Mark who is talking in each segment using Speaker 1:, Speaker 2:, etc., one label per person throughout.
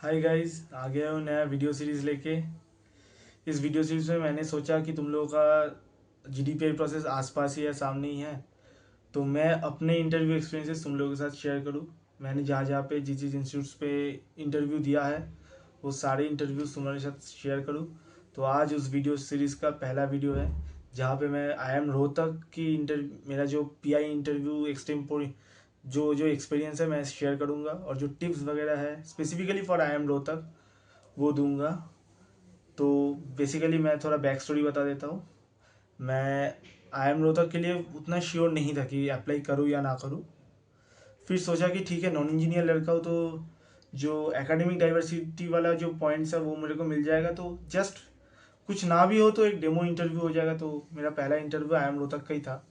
Speaker 1: Hi guys, आ गया हूँ नया वीडियो सीरीज़ लेके। इस वीडियो सीरीज़ में मैंने सोचा कि तुम लोगों का जीडीपीआई प्रोसेस आसपास ही है, सामने ही है, तो मैं अपने इंटरव्यू एक्सपीरियंसेस तुम लोगों के साथ शेयर करूँ। मैंने जहाँ जहाँ पे जिस जिस इंस्टीट्यूट्स पे इंटरव्यू दिया है वो सारे इंटरव्यूज तुम्हारे साथ शेयर करूँ। तो आज उस वीडियो सीरीज़ का पहला वीडियो है जहाँ पे मैं IIM रोहतक की मेरा जो पीआई इंटरव्यू एक्सटेम्पोर जो जो एक्सपीरियंस है मैं शेयर करूँगा, और जो टिप्स वगैरह है स्पेसिफिकली फॉर IIM रोहतक वो दूंगा। तो बेसिकली मैं थोड़ा बैक स्टोरी बता देता हूँ। मैं IIM रोहतक के लिए उतना श्योर नहीं था कि अप्लाई करूँ या ना करूँ। फिर सोचा कि ठीक है, नॉन इंजीनियर लड़का हो तो जो एकेडमिक डाइवर्सिटी वाला जो पॉइंट्स है वो मेरे को मिल जाएगा, तो जस्ट कुछ ना भी हो तो एक डेमो इंटरव्यू हो जाएगा। तो मेरा पहला इंटरव्यू IIM रोहतक का ही था,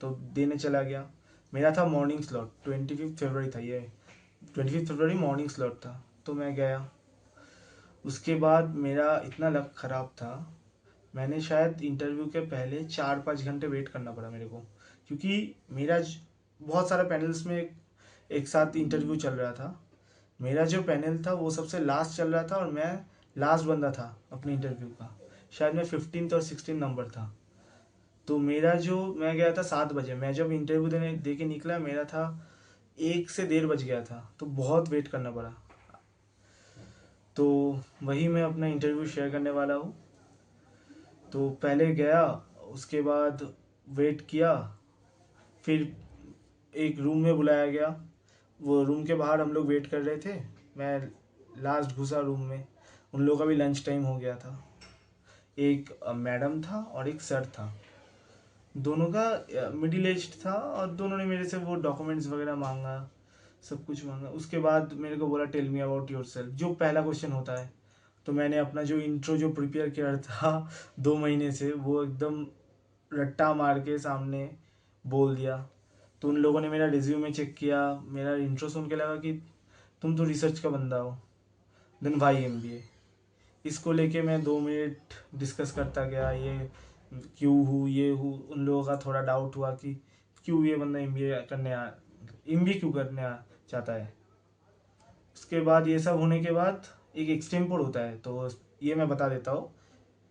Speaker 1: तो देने चला गया। मेरा था मॉर्निंग स्लॉट, 25 फरवरी था ये, 25 फरवरी मॉर्निंग स्लॉट था। तो मैं गया। उसके बाद मेरा इतना लक ख़राब था, मैंने शायद इंटरव्यू के पहले 4-5 घंटे वेट करना पड़ा मेरे को, क्योंकि बहुत सारा पैनल्स में एक साथ इंटरव्यू चल रहा था। मेरा जो पैनल था वो सबसे लास्ट चल रहा था और मैं लास्ट बंदा था अपने इंटरव्यू का। शायद मैं 15th और 16 नंबर था। तो मैं गया था 7 बजे। मैं जब इंटरव्यू दे के निकला, मेरा था 1 से 1:30 बज गया था, तो बहुत वेट करना पड़ा। तो वही मैं अपना इंटरव्यू शेयर करने वाला हूँ। तो पहले गया, उसके बाद वेट किया, फिर एक रूम में बुलाया गया। वो रूम के बाहर हम लोग वेट कर रहे थे। मैं लास्ट घुसा रूम में। उन लोगों का भी लंच टाइम हो गया था। एक मैडम था और एक सर था। दोनों का मिडिल एज था, और दोनों ने मेरे से वो डॉक्यूमेंट्स वगैरह मांगा, सब कुछ मांगा। उसके बाद मेरे को बोला tell me about yourself, जो पहला क्वेश्चन होता है। तो मैंने अपना जो इंट्रो जो प्रिपेयर किया था 2 महीने से, वो एकदम रट्टा मार के सामने बोल दिया। तो उन लोगों ने मेरा रिज्यूमे चेक किया, मेरा इंट्रो सुन के लगा कि तुम तो रिसर्च का बंदा हो, देन वाई MBA। इसको लेके मैं 2 मिनट डिस्कस करता गया, ये क्यों हूँ ये हूँ। उन लोगों का थोड़ा डाउट हुआ कि क्यों ये बंदा MBA क्यों चाहता है। उसके बाद ये सब होने के बाद एक एक्सटेम्पोर होता है, तो ये मैं बता देता हूँ।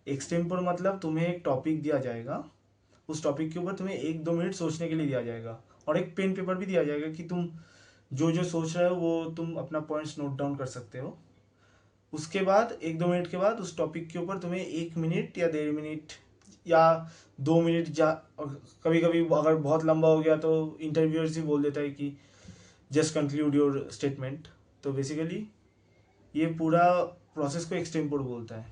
Speaker 1: एक्सटेम्पोर मतलब तुम्हें एक टॉपिक दिया जाएगा, उस टॉपिक के ऊपर तुम्हें 1-2 मिनट सोचने के लिए दिया जाएगा, और एक पेन पेपर भी दिया जाएगा कि तुम जो जो सोच रहे हो वो तुम अपना पॉइंट्स नोट डाउन कर सकते हो। उसके बाद 1-2 मिनट के बाद उस टॉपिक के ऊपर तुम्हें 1 मिनट या 1.5 मिनट या 2 मिनट कभी कभी अगर बहुत लंबा हो गया तो इंटरव्यूअर्स ही बोल देता है कि जस्ट कंक्लूड योर स्टेटमेंट। तो बेसिकली ये पूरा प्रोसेस को एक्सटेम्पोर बोलता है।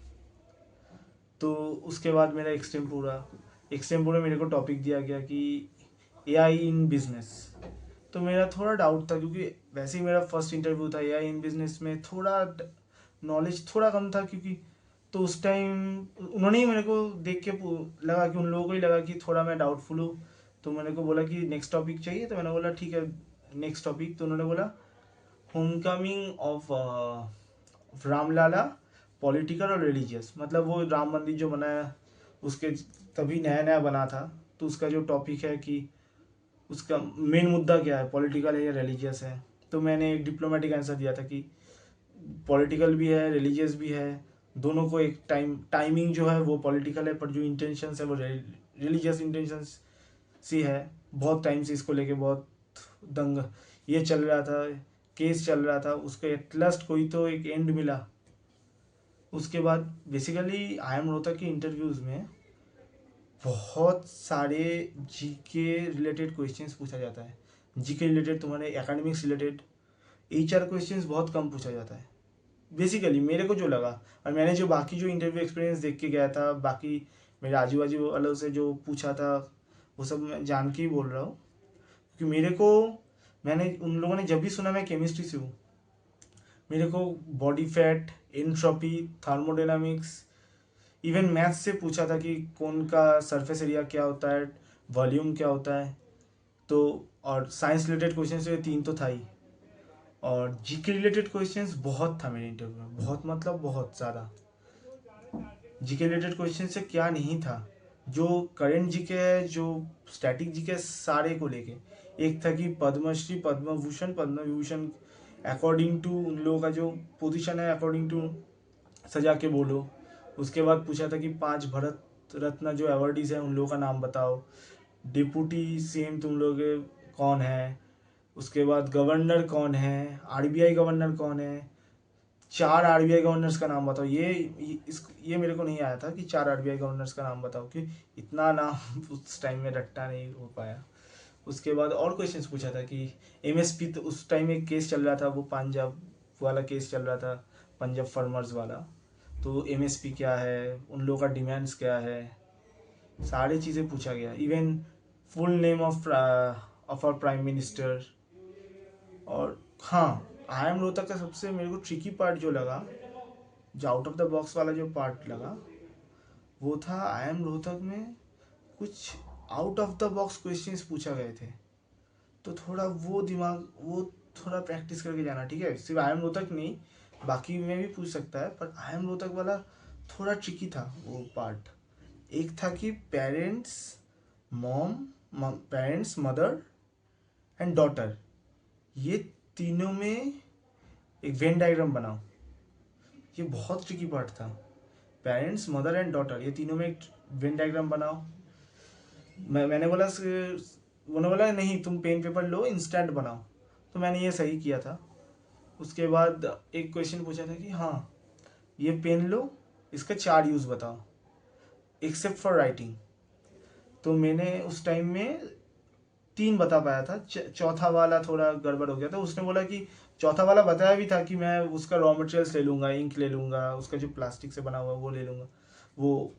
Speaker 1: तो उसके बाद मेरा एक्सटेम्पोर में मेरे को टॉपिक दिया गया कि AI इन बिजनेस। तो मेरा थोड़ा डाउट था, क्योंकि वैसे ही मेरा फर्स्ट इंटरव्यू था। AI इन बिजनेस में थोड़ा नॉलेज थोड़ा कम था, क्योंकि तो उस टाइम उन्होंने ही मेरे को देख के लगा कि उन लोगों को ही लगा कि थोड़ा मैं डाउटफुल हूँ। तो मैंने को बोला कि नेक्स्ट टॉपिक चाहिए, तो मैंने बोला ठीक है नेक्स्ट टॉपिक। तो उन्होंने बोला home coming of Ram Lalla, political और रिलीजियस। मतलब वो राम मंदिर जो बना है उसके तभी नया नया बना था, तो उसका जो टॉपिक है कि उसका मेन मुद्दा क्या है, पॉलिटिकल है या रिलीजियस है। तो मैंने एक डिप्लोमेटिक आंसर दिया था कि पॉलिटिकल भी है रिलीजियस भी है, दोनों को एक टाइमिंग जो है वो पॉलिटिकल है, पर जो इंटेंशंस है वो रिलीजियस इंटेंशंस सी है। बहुत टाइम से इसको लेके बहुत दंग ये चल रहा था, केस चल रहा था, उसको एट लास्ट कोई तो एक एंड मिला। उसके बाद बेसिकली IIM रोहतक के इंटरव्यूज़ में बहुत सारे जीके रिलेटेड क्वेश्चंस पूछा जाता है। जीके रिलेटेड, तुम्हारे एकेडमिक्स रिलेटेड। HR क्वेश्चंस बहुत कम पूछा जाता है बेसिकली, मेरे को जो लगा। और मैंने जो बाकी जो इंटरव्यू एक्सपीरियंस देख के गया था, बाकी मेरे आजू बाजू वालों से जो पूछा था, वो सब मैं जान के ही बोल रहा हूँ। क्योंकि मैंने उन लोगों ने जब भी सुना मैं केमिस्ट्री से हूँ, मेरे को body fat, entropy, thermodynamics, even maths से पूछा था कि कौन का सरफेस एरिया क्या होता है, वॉल्यूम क्या होता है। तो और साइंस रिलेटेड क्वेश्चन तो ये 3 तो था ही। और जीके रिलेटेड क्वेश्चंस बहुत था मेरे इंटरव्यू में, बहुत मतलब बहुत ज़्यादा। जीके रिलेटेड क्वेश्चन से क्या नहीं था, जो करंट जीके है, जो स्टैटिक जीके, सारे को लेके। एक था कि पद्मश्री, पद्म भूषण, पद्म विभूषण अकॉर्डिंग टू उन लोगों का जो पोजीशन है अकॉर्डिंग टू सजा के बोलो। उसके बाद पूछा था कि 5 भारत रत्न जो अवार्डीज हैं उन लोगों का नाम बताओ। डिप्टी सीएम तुम लोग कौन है। उसके बाद गवर्नर कौन है, आरबीआई गवर्नर कौन है, 4 आरबीआई गवर्नर्स का नाम बताओ। ये मेरे को नहीं आया था कि 4 आरबीआई गवर्नर्स का नाम बताओ, कि इतना नाम उस टाइम में रट्टा नहीं हो पाया। उसके बाद और क्वेश्चंस पूछा था कि एमएसपी, तो उस टाइम एक केस चल रहा था, वो पंजाब वाला केस चल रहा था, पंजाब फार्मर्स वाला। तो एमएसपी क्या है, उन लोगों का डिमांड्स क्या है, सारी चीज़ें पूछा गया। Even full name of our prime minister. और हाँ, आई एम रोहतक का सबसे मेरे को ट्रिकी पार्ट जो लगा, जो आउट ऑफ द बॉक्स वाला जो पार्ट लगा, वो था आई एम रोहतक में कुछ out of the box questions पूछा गए थे। तो थोड़ा वो थोड़ा प्रैक्टिस करके जाना, ठीक है। सिर्फ आई एम रोहतक नहीं, बाकी में भी पूछ सकता है, पर आई एम रोहतक वाला थोड़ा ट्रिकी था वो पार्ट। एक था कि mom parents mother and daughter, ये तीनों में एक वेन डायग्राम बनाओ। ये बहुत ट्रिकी पार्ट था। पेरेंट्स मदर एंड डॉटर, ये तीनों में एक वेन डायग्राम बनाओ। मैंने बोला उन्होंने बोला नहीं तुम पेन पेपर लो इंस्टेंट बनाओ। तो मैंने ये सही किया था। उसके बाद एक क्वेश्चन पूछा था कि हाँ ये पेन लो, इसका 4 यूज़ बताओ एक्सेप्ट फॉर राइटिंग। तो मैंने उस टाइम में 3 बता पाया था, चौथा वाला थोड़ा गड़बड़ हो गया था। उसने बोला कि चौथा वाला बताया भी था कि मैं उसका रॉ मटेरियल्स ले लूँगा, इंक ले लूँगा, उसका जो प्लास्टिक से बना हुआ वो ले लूँगा, वो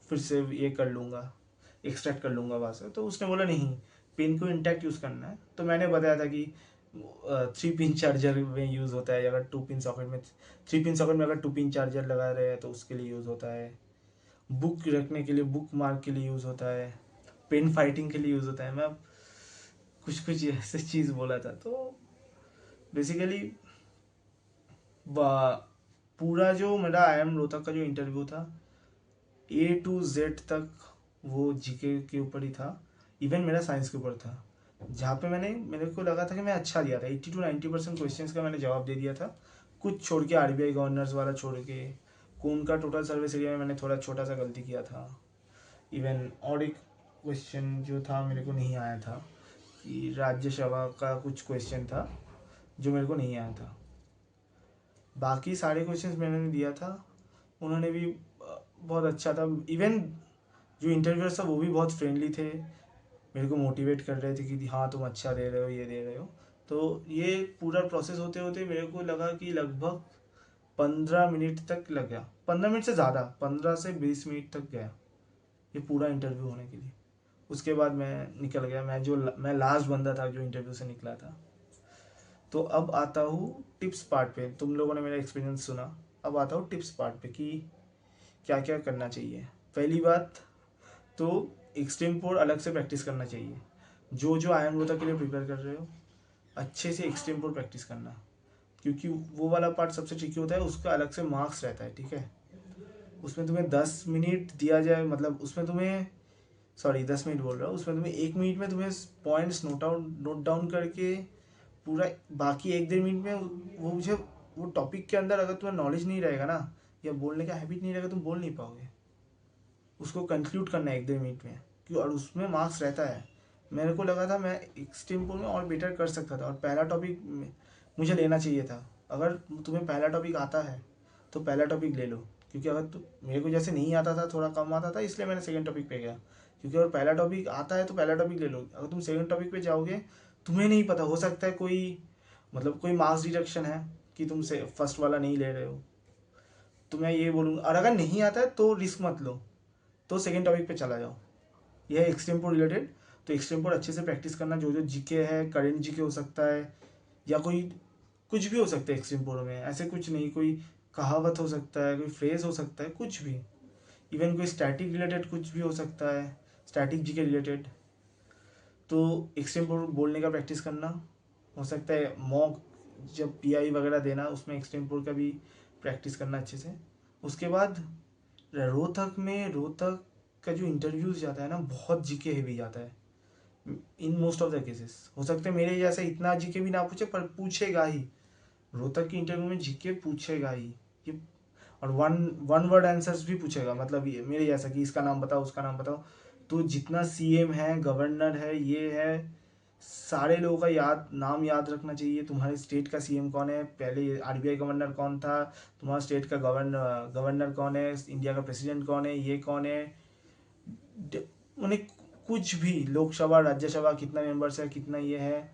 Speaker 1: फिर से ये कर लूँगा, एक्सट्रैक्ट कर लूँगा वहाँ से। तो उसने बोला नहीं, पिन को इंटैक्ट यूज़ करना है। तो मैंने बताया था कि 3 पिन चार्जर में यूज़ होता है, अगर 2 पिन सॉकेट में 3 पिन सॉकेट में अगर 2 पिन चार्जर लगा रहे हैं तो उसके लिए यूज़ होता है। बुक रखने के लिए, बुक मार्क के लिए यूज़ होता है, पेन फाइटिंग के लिए यूज़ होता है। मैं कुछ कुछ ऐसे चीज़ बोला था। तो बेसिकली पूरा जो मेरा आई एम रोहतक का जो इंटरव्यू था ए टू जेड तक वो जीके के ऊपर ही था। इवन मेरा साइंस के ऊपर था, जहाँ पे मेरे को लगा था कि मैं अच्छा दिया था। 80 to 90% क्वेश्चन का मैंने जवाब दे दिया था। कुछ छोड़ के, आरबीआई गवर्नर्स वाला छोड़ के, कौन का टोटल सर्विस एरिया में मैंने थोड़ा छोटा सा गलती किया था। इवन और एक क्वेश्चन जो था मेरे को नहीं आया था, कि राज्यसभा का कुछ क्वेश्चन था जो मेरे को नहीं आया था। बाकी सारे क्वेश्चंस मैंने दिया था, उन्होंने भी बहुत अच्छा था। इवन जो इंटरव्यूअर्स था वो भी बहुत फ्रेंडली थे, मेरे को मोटिवेट कर रहे थे कि हाँ तुम अच्छा दे रहे हो, ये दे रहे हो। तो ये पूरा प्रोसेस होते होते मेरे को लगा कि लगभग 15 मिनट तक लग गया, 15 मिनट से ज़्यादा, 15 से 20 मिनट तक गया ये पूरा इंटरव्यू होने के लिए। उसके बाद मैं निकल गया, मैं लास्ट बंदा था जो इंटरव्यू से निकला था। तो अब आता हूँ टिप्स पार्ट पे। तुम लोगों ने मेरा एक्सपीरियंस सुना, अब आता हूँ टिप्स पार्ट पे कि क्या क्या करना चाहिए। पहली बात तो एक्सट्रीम पोर अलग से प्रैक्टिस करना चाहिए। जो जो आई एम रोहतक के लिए प्रिपेयर कर रहे हो, अच्छे से एक्सट्रीम पोर प्रैक्टिस करना, क्योंकि वो वाला पार्ट सबसे ट्रिकी होता है, उसका अलग से मार्क्स रहता है, ठीक है। उसमें तुम्हें 10 मिनट दिया जाए, मतलब उसमें तुम्हें, सॉरी 10 मिनट बोल रहा हूँ, उसमें तुम्हें 1 मिनट में तुम्हें पॉइंट्स नोट डाउन करके पूरा, बाकी 1-1.5 मिनट में वो मुझे वो टॉपिक के अंदर अगर तुम्हें नॉलेज नहीं रहेगा ना, या बोलने का हैबिट नहीं रहेगा, तुम बोल नहीं पाओगे। उसको कंक्लूड करना है 1-1.5 मिनट में, क्यों, और उसमें मार्क्स रहता है। मेरे को लगा था मैं एक्सट्रीम में और बेटर कर सकता था, और पहला टॉपिक मुझे लेना चाहिए था। अगर तुम्हें पहला टॉपिक आता है तो पहला टॉपिक ले लो, क्योंकि अगर मेरे को जैसे नहीं आता था, थोड़ा कम आता था, इसलिए मैंने सेकंड टॉपिक पे गया। क्योंकि अगर पहला टॉपिक आता है तो पहला टॉपिक ले लो। अगर तुम सेकंड टॉपिक पे जाओगे, तुम्हें नहीं पता, हो सकता है कोई, मतलब कोई मार्क्स डिडक्शन है कि तुम से फर्स्ट वाला नहीं ले रहे हो। तो मैं ये बोलूँगा, और अगर नहीं आता है तो रिस्क मत लो, तो सेकेंड टॉपिक पे चला जाओ। यह है एक्सट्रीम रिलेटेड। तो एक्सट्रीम अच्छे से प्रैक्टिस करना, जो जो जीके है, करेंट जीके हो सकता है, या कोई कुछ भी हो सकता है एक्सट्रीम में, ऐसे कुछ नहीं, कोई कहावत हो सकता है, कोई फ्रेज हो सकता है, कुछ भी। इवन कोई स्टैटिक रिलेटेड कुछ भी हो सकता है, स्टैटिक जीके रिलेटेड। तो एक्सट्रीम बोलने का प्रैक्टिस करना, हो सकता है मॉक जब पीआई वगैरह देना, उसमें एक्सट्रीम का भी प्रैक्टिस करना अच्छे से। उसके बाद रोहतक का जो इंटरव्यूज जाता है ना, बहुत जीके हेवी जाता है in most of the cases. हो सकता है मेरे जैसा इतना जीके भी ना पूछे, पर पूछेगा ही। रोहतक की इंटरव्यू में जीके पूछेगा ही ये, और वन वर्ड आंसर्स भी पूछेगा, मतलब ये मेरे जैसा कि इसका नाम बताओ उसका नाम बताओ। तो जितना सीएम है, गवर्नर है, ये है, सारे लोगों का नाम याद रखना चाहिए। तुम्हारे स्टेट का सीएम कौन है, पहले आरबीआई गवर्नर कौन था, तुम्हारा स्टेट का गवर्नर कौन है, इंडिया का प्रेसिडेंट कौन है, ये कौन है, उन्हें कुछ भी, लोकसभा राज्यसभा कितना मेंबर्स है, कितना ये है,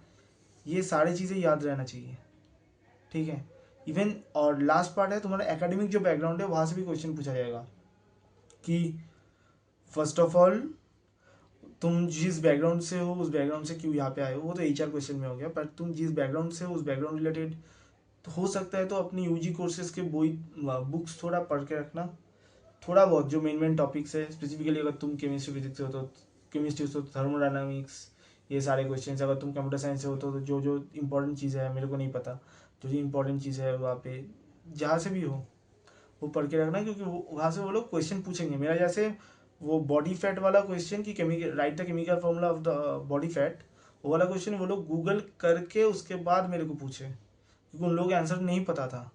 Speaker 1: ये सारी चीज़ें याद रहना चाहिए, ठीक है। इवन और लास्ट पार्ट है तुम्हारा एकेडमिक जो बैकग्राउंड है, वहाँ से भी क्वेश्चन पूछा जाएगा कि फर्स्ट ऑफ ऑल तुम जिस बैकग्राउंड से हो उस बैकग्राउंड से क्यों यहाँ पे आए हो, वो तो एचआर क्वेश्चन में हो गया, पर तुम जिस बैकग्राउंड से हो उस बैकग्राउंड रिलेटेड तो हो सकता है तो अपनी यूजी कोर्सेज के बुक्स थोड़ा पढ़ के रखना, थोड़ा बहुत जो मेन टॉपिक्स है। स्पेसिफिकली अगर तुम केमिस्ट्री फिजिक्स से हो तो केमिस्ट्री से, थर्मोडायनामिक्स, ये सारे क्वेश्चन। अगर तुम कंप्यूटर साइंस से हो तो जो जो इंपॉर्टेंट चीज़ें हैं, मेरे को नहीं पता, जो जो इंपॉर्टेंट चीज़ें है वहाँ पे जहाँ से भी हो वो पढ़ के रखना, क्योंकि वहाँ से वो लोग क्वेश्चन पूछेंगे। मेरा जैसे वो बॉडी फैट वाला क्वेश्चन कि chemical right the chemical formula of the body fat, वो वाला क्वेश्चन वो लोग गूगल करके उसके बाद मेरे को पूछे, क्योंकि उन लोगों के आंसर नहीं पता था।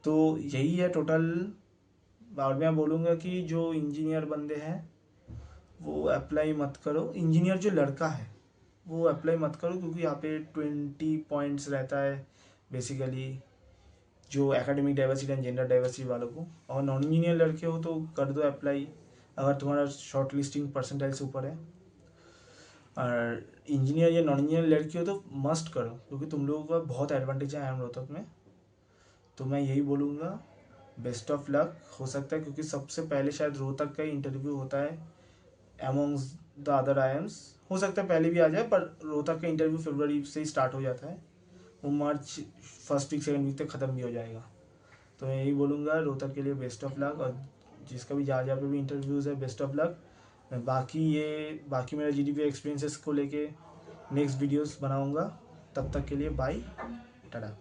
Speaker 1: तो यही है टोटल। और मैं बोलूँगा कि जो इंजीनियर बंदे हैं वो अप्लाई मत करो, इंजीनियर जो लड़का है वो अप्लाई मत करो, क्योंकि यहाँ पे 20 पॉइंट्स रहता है बेसिकली, जो academic diversity and gender diversity वालों को। और नॉन इंजीनियर लड़के हो तो कर दो अप्लाई, अगर तुम्हारा शॉर्ट लिस्टिंग परसेंटाइल से ऊपर है। और इंजीनियर या नॉन इंजीनियर लड़की हो तो मस्ट करो, क्योंकि तुम लोगों का बहुत एडवांटेज है रोहतक में। तो मैं यही बोलूँगा, बेस्ट ऑफ लक। हो सकता है क्योंकि सबसे पहले शायद रोहतक का इंटरव्यू होता है एमोंग्स द अदर आईएम्स, हो सकता है पहले भी आ जाए, पर रोहतक का इंटरव्यू फरवरी से ही स्टार्ट हो जाता है, वो March first week second week तक ख़त्म भी हो जाएगा। तो मैं यही बोलूँगा रोहतक के लिए बेस्ट ऑफ लक, और जिसका भी जहाँ जहाँ पे भी इंटरव्यूज़ है बेस्ट ऑफ लक। मैं बाकी मेरा जीडीपी एक्सपीरियंसेस को लेके नेक्स्ट वीडियोस बनाऊँगा। तब तक के लिए बाय, टाटा।